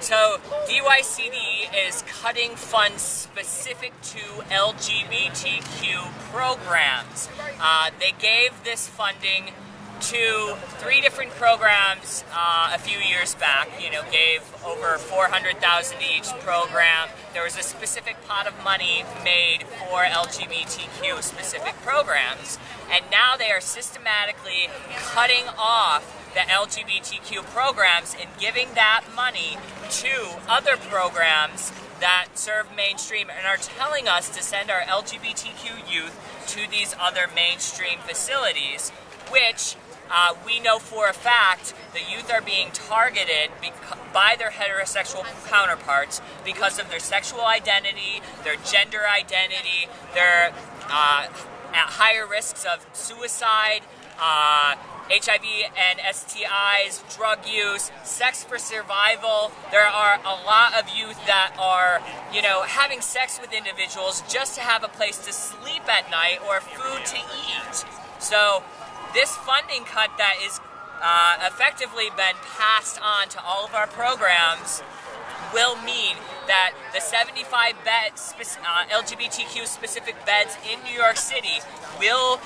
So DYCD is cutting funds specific to LGBTQ programs. They gave this funding to 3 different programs a few years back. Gave over $400,000 to each program. There was a specific pot of money made for LGBTQ specific programs, and now they are systematically cutting off the LGBTQ programs and giving that money to other programs that serve mainstream and are telling us to send our LGBTQ youth to these other mainstream facilities, which we know for a fact the youth are being targeted by their heterosexual counterparts because of their sexual identity, their gender identity, their at higher risks of suicide, HIV and STIs, drug use, sex for survival. There are a lot of youth that are, having sex with individuals just to have a place to sleep at night or food to eat. So this funding cut that is effectively been passed on to all of our programs will mean that the 75 beds, LGBTQ specific beds in New York City will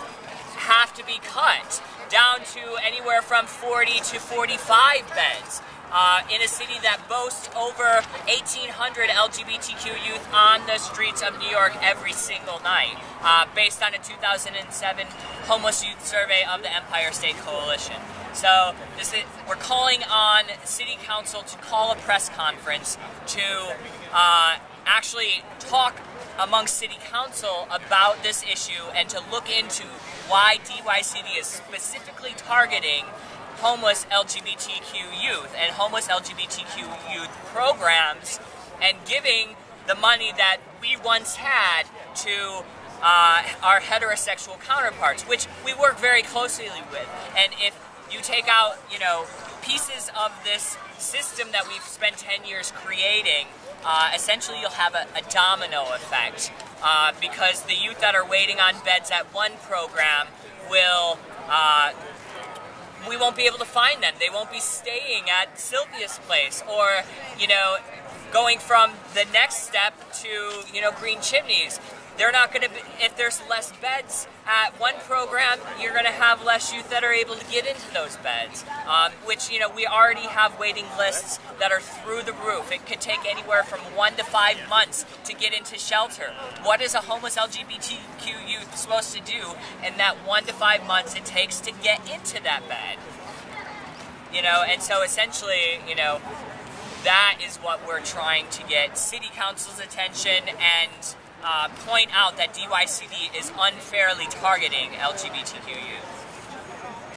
have to be cut down to anywhere from 40 to 45 beds in a city that boasts over 1,800 LGBTQ youth on the streets of New York every single night, based on a 2007 homeless youth survey of the Empire State Coalition. So we're calling on City Council to call a press conference to actually talk among City Council about this issue and to look into why DYCD is specifically targeting homeless LGBTQ youth and homeless LGBTQ youth programs and giving the money that we once had to our heterosexual counterparts, which we work very closely with. And if you take out, pieces of this system that we've spent 10 years creating, essentially you'll have a domino effect because the youth that are waiting on beds at one program we won't be able to find them. They won't be staying at Sylvia's place or, going from the next step to, Green Chimneys. They're not going to be, if there's less beds at one program, you're going to have less youth that are able to get into those beds, which, we already have waiting lists that are through the roof. It could take anywhere from 1 to 5 months to get into shelter. What is a homeless LGBTQ youth supposed to do in that 1 to 5 months it takes to get into that bed? And so essentially, that is what we're trying to get City Council's attention and point out that DYCD is unfairly targeting LGBTQ youth.